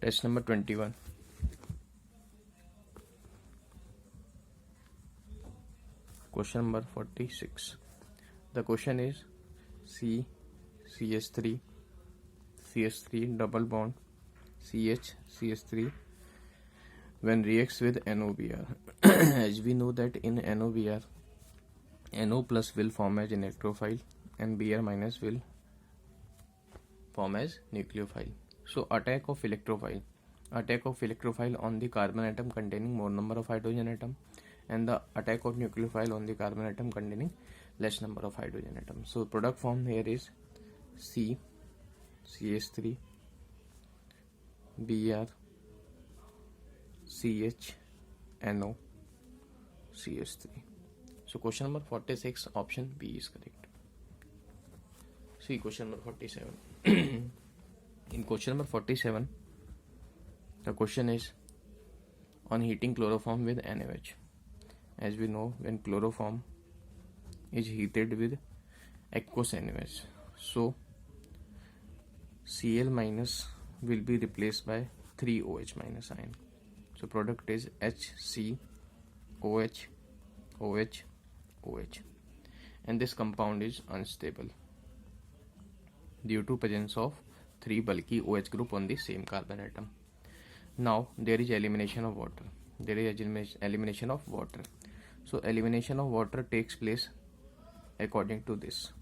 Test number 21. Question number 46. The question is CH3 CH3 double bond CH3 when reacts with NOBr. As we know that in NOBr, NO plus will form as electrophile and Br minus will form as nucleophile. So attack of electrophile on the carbon atom containing more number of hydrogen atom, and the attack of nucleophile on the carbon atom containing less number of hydrogen atoms. So product form here is CH3 Br CH NO CH3. So question number 46 option B is correct. See question number 47. In question number 47, the question is on heating chloroform with NaOH. As we know, when chloroform is heated with aqueous NaOH, so Cl minus will be replaced by 3OH minus ion. So product is HCOH OH OH, and this compound is unstable due to presence of 3 bulky OH group on the same carbon atom. Now there is elimination of water. So elimination of water takes place according to this.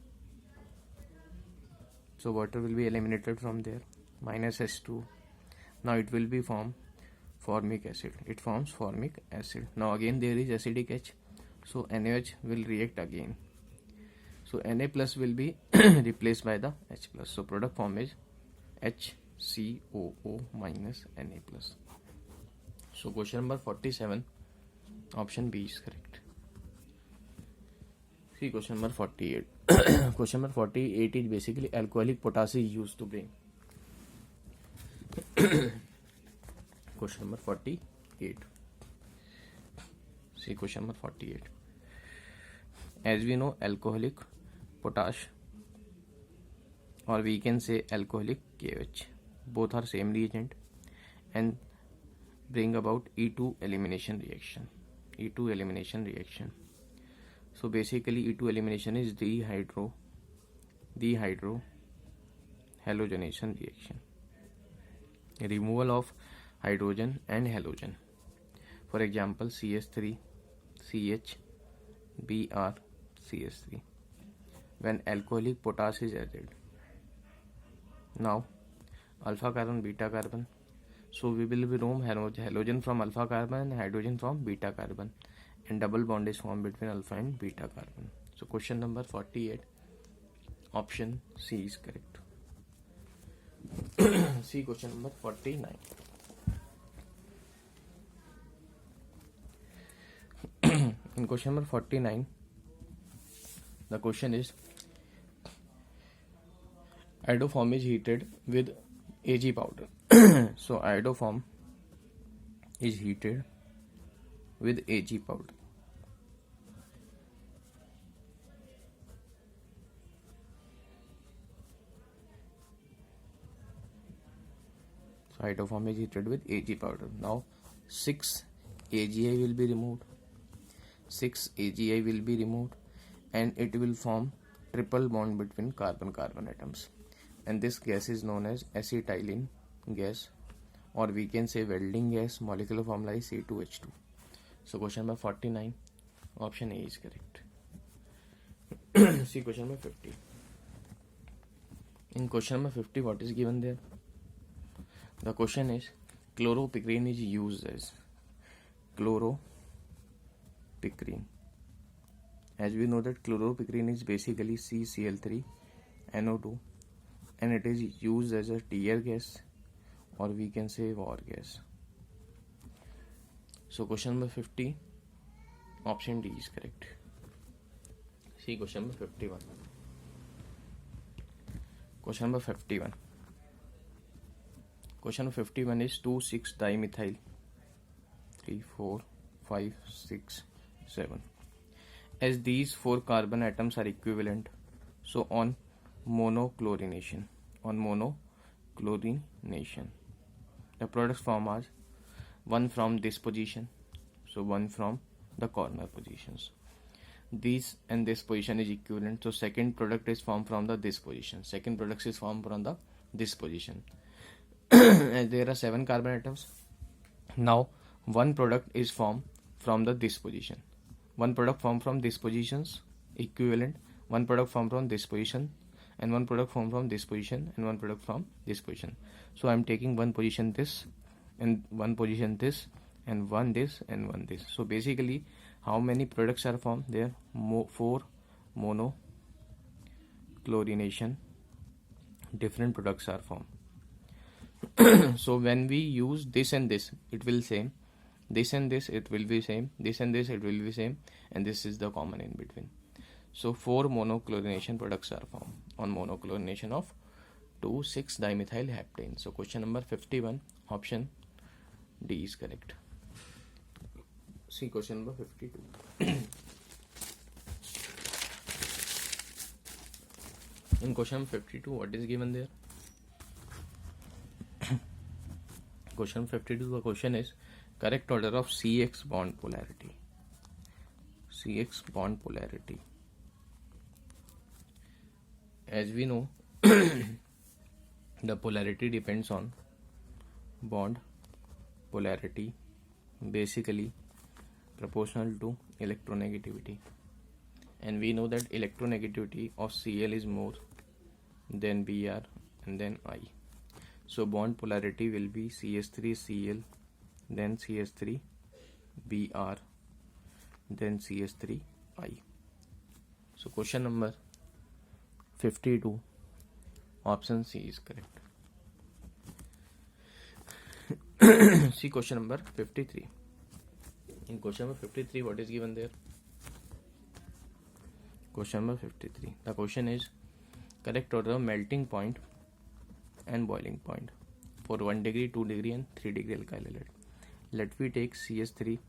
So water will be eliminated from there, minus H2. Now it will be form formic acid. It forms formic acid. Now again there is acidic H. So NaOH will react again. So Na plus will be replaced by the H plus. So product form is HCOO minus Na plus. So question number 47 option B is correct. See question number 48. Question number 48 is basically alcoholic potash is used to bring. Question number 48. See question number 48. As we know, alcoholic potash, or we can say alcoholic KOH, both are same reagent and bring about E2 elimination reaction. So basically E2 elimination is dehydrohalogenation reaction, removal of hydrogen and halogen. For example, CH3 CH Br CH3 when alcoholic potash is added. Now alpha carbon beta carbon, so we will remove halogen from alpha carbon and hydrogen from beta carbon, and double bond is formed between alpha and beta carbon. So question number 48 option C is correct. See question number 49. In question number 49, the question is iodoform is heated with Ag powder. So iodoform is heated with Ag powder. So iodoform is heated with Ag powder. Now 6 AgI will be removed. And it will form triple bond between carbon-carbon atoms, and this gas is known as acetylene gas, or we can say welding gas. Molecular formula is C2H2. So question number 49 option A is correct. See question number 50. In question number 50, what is given there? The question is chloropicrin is used as chloropicrin. As we know that chloropicrin is basically CCl3 NO2, and it is used as a tear gas, or we can say war gas. So question number 50 option D is correct. See question number 51. Question number 51. Question number 51 is 2,6-dimethyl 3, 4, 5, 6, 7. As these 4 carbon atoms are equivalent, so on monochlorination, the The products form as one from this position, so one from the corner positions. This and this position is equivalent, so second product is formed from the this position. Second product is formed from the this position. And there are 7 carbon atoms. Now one product is formed from the this position. One product formed from this positions equivalent. One product formed from this position, and one product formed from this position, and one product from this position. So I am taking one position this, and one position this, and one this, and one this. So basically, how many products are formed? There 4 monochlorination different products are formed. So when we use this and this, it will same. This and this, it will be same. This and this, it will be same. And this is the common in between. So 4 monochlorination products are formed on monochlorination of 2,6-dimethyl-heptane. So question number 51, option D is correct. See question number 52. In question number 52, what is given there? Question 52, the question is correct order of CX bond polarity. CX bond polarity. As we know, the polarity depends on bond polarity, basically proportional to electronegativity. And we know that electronegativity of Cl is more than Br and then I. So bond polarity will be CH3Cl, then CH3Br, then CH3I. So question number 52, option C is correct. See question number 53. In question number 53, what is given there? Question number 53. The question is correct order of melting point and boiling point for 1 degree, 2 degree and 3 degree alkyl halide. Let we take CH3,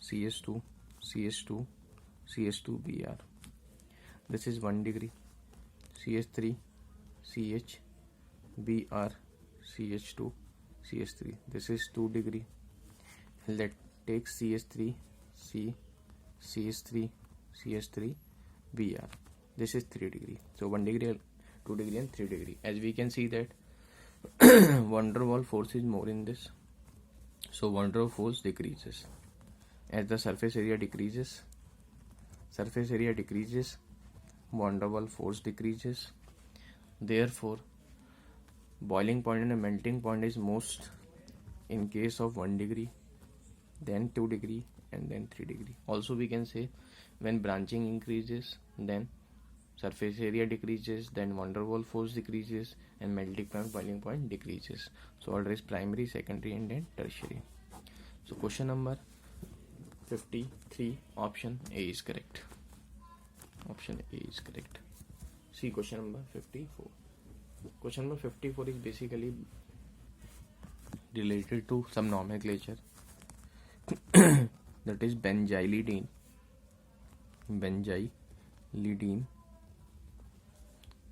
CH2, CH2, CH2Br. This is 1 degree. CH3, CH, Br, CH2, CH3. This is 2 degree. Let take CH3, C, CH3, CH3, Br. This is 3 degree. So 1 degree, 2 degree and 3 degree. As we can see that van der Waals force is more in this. So van der Waals force decreases. As the surface area decreases, van der Waals force decreases. Therefore, boiling point and melting point is most in case of 1 degree, then 2 degree and then 3 degree. Also we can say when branching increases, then surface area decreases, then van der Waals force decreases, and melting point, boiling point decreases. So order is primary, secondary and then tertiary. So question number 53, option A is correct. Option A is correct. See question number 54. Question number 54 is basically related to some nomenclature. That is benzylidene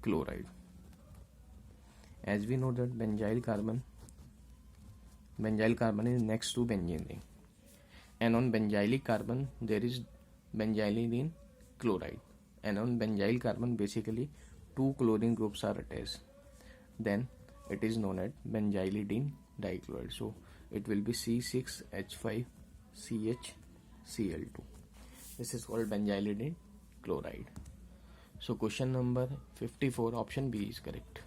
chloride. As we know that benzyl carbon is next to benzene ring, and on benzylic carbon there is benzylidene chloride, and on benzyl carbon basically 2 chlorine groups are attached. Then it is known as benzylidene dichloride. So it will be C6H5CHCl2. This is called benzylidene chloride. So question number 54, option B is correct.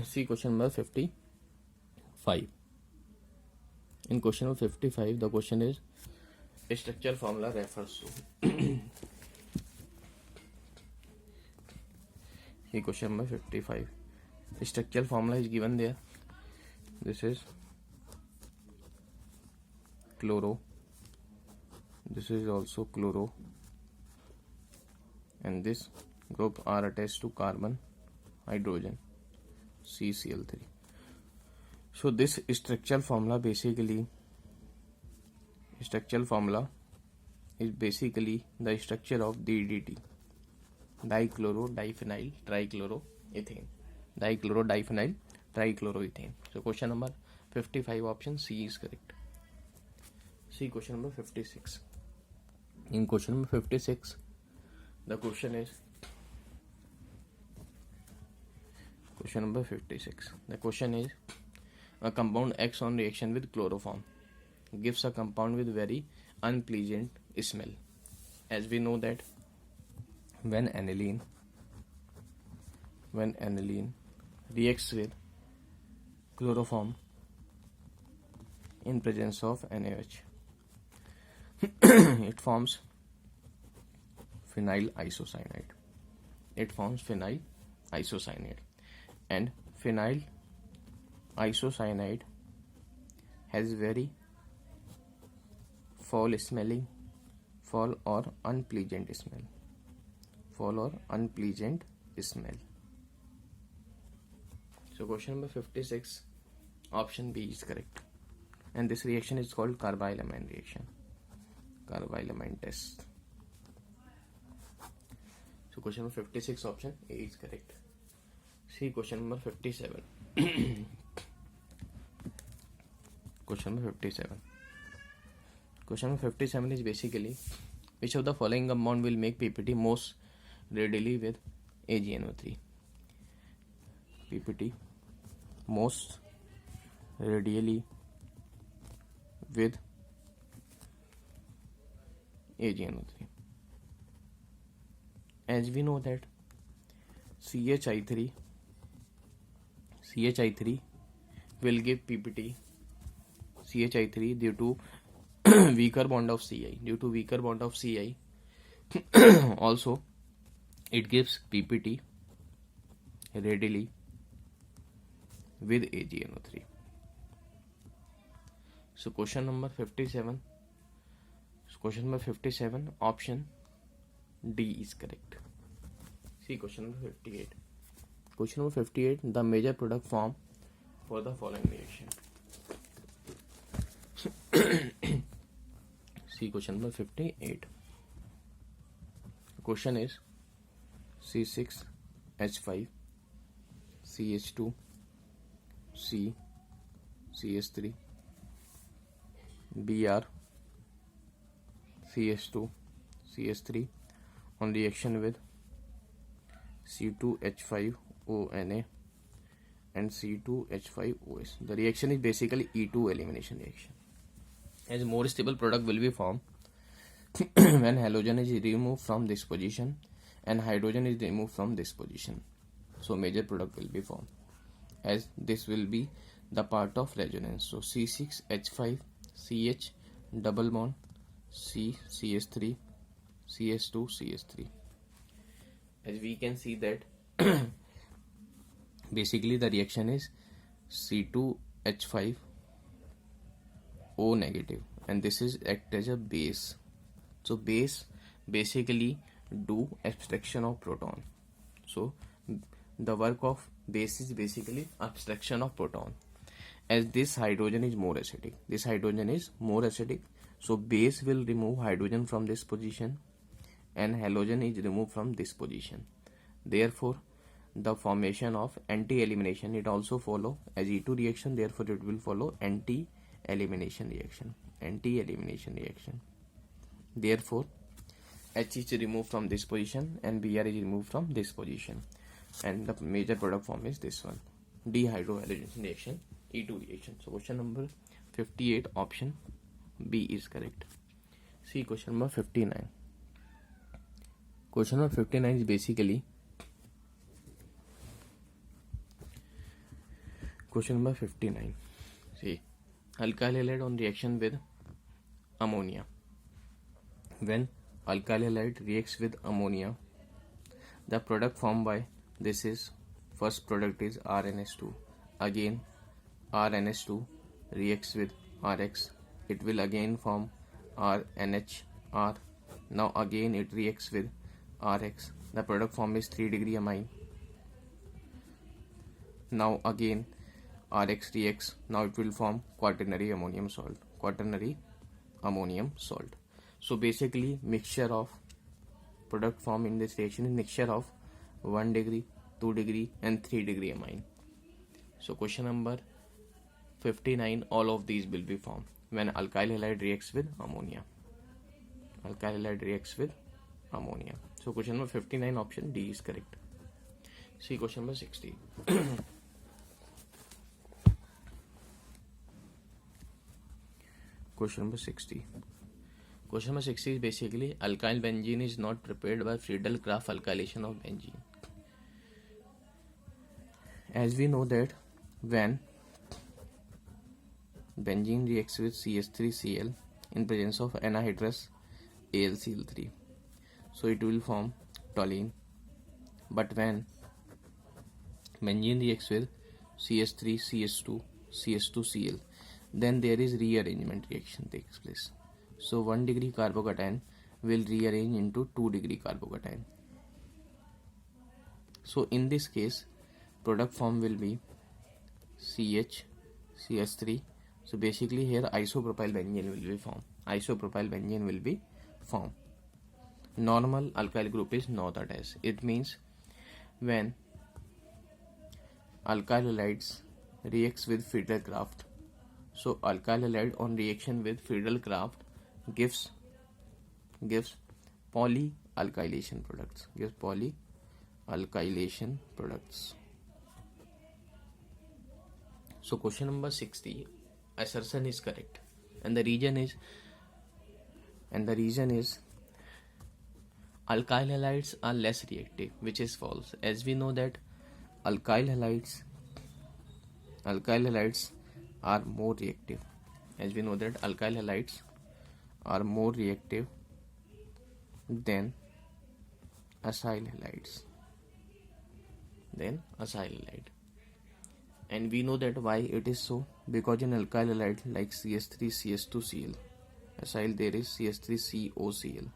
See question number 55. In question number 55, the question is structural formula refers to. See question number 55. Structural formula is given there. This is chloro. This is also chloro. And this group are attached to carbon, hydrogen, CCl3. So this structural formula basically is basically the structure of DDT, dichloro diphenyl trichloroethane. Dichloro diphenyl trichloroethane. So question number 55 option C is correct. See question number 56. In question number 56, the question is question number 56. The question is a compound X on reaction with chloroform gives a compound with very unpleasant smell. As we know that when aniline reacts with chloroform in presence of NaOH, it forms phenyl isocyanide. And phenyl isocyanide has very foul or unpleasant smell. So question number 56, option B is correct. And this reaction is called carbylamine reaction. Carbylamine test. So question number 56, option A is correct. See question number 57. Question number 57. Question number 57 is basically which of the following compound will make PPT most readily with AgNO3? PPT most readily with AgNO3. As we know that CHI3 will give PPT CHI3 due to weaker bond of Ci. Also, it gives PPT readily with AgNO3. So question number 57. Option D is correct. See question number 58. Question number 58. The major product form for the following reaction. See question number 58. The question is C6H5 CH2 C CH3 Br CH2 CH3 on reaction with C2H5ONA and C2H5OS. The reaction is basically E2 elimination reaction. As more stable product will be formed when halogen is removed from this position and hydrogen is removed from this position. So major product will be formed, as this will be the part of resonance. So C6H5 CH double bond C CH3 CH2 CH3. As we can see that basically the reaction is C2H5O negative, and this is act as a base. So base basically do abstraction of proton. So the work of base is basically abstraction of proton. As this hydrogen is more acidic, so base will remove hydrogen from this position and halogen is removed from this position. Therefore the formation of anti-elimination, it also follow as E2 reaction, therefore it will follow anti-elimination reaction. Therefore H is removed from this position and Br is removed from this position, and the major product form is this one, dehydrohalogenation reaction, E2 reaction. So question number 58, option B is correct. See question number 59. Question number 59 is basically question number 59. See, alkyl halide on reaction with ammonia. When alkyl halide reacts with ammonia, the product formed by this is, first product is RNH2. Again RNH2 reacts with RX, it will again form RNHR. Now again it reacts with RX, the product form is 3-degree amine. Now again RX reacts, now it will form quaternary ammonium salt. So basically mixture of product form in this reaction is mixture of 1-degree, 2-degree and 3-degree amine. So question number 59, all of these will be formed when alkyl halide reacts with ammonia. Alkyl halide reacts with ammonia. So question number 59, option D is correct. See question number 60. Question number 60. Question number 60 is basically alkyl benzene is not prepared by Friedel-Crafts alkylation of benzene. As we know that when benzene reacts with CH3Cl in presence of anhydrous AlCl3, so it will form toluene. But when benzene reacts with CH3CH2 CH2Cl, then there is rearrangement reaction takes place. So 1 degree carbocation will rearrange into 2 degree carbocation. So in this case, product form will be CH3. So basically here isopropyl benzene will be formed. Isopropyl benzene will be formed. Normal alkyl group is not attached. It means when alkyl halides reacts with Friedel-Crafts, so alkyl halide on reaction with Friedel-Crafts gives polyalkylation products. So question number 60, assertion is correct, and the reason is alkyl halides are less reactive, which is false. As we know that alkyl halides are more reactive. As we know that alkyl halides are more reactive than acyl halides. And we know that why it is so, because in alkyl halide like CH3 CH2Cl, acyl there is CH3COCl,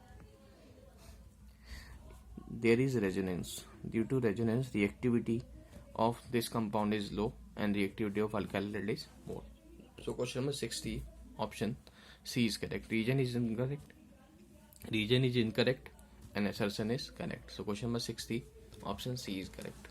there is resonance. Due to resonance, reactivity of this compound is low and reactivity of alkyl halide is more. So question number 60, option C is correct. Region is incorrect and assertion is correct. So question number 60, option C is correct.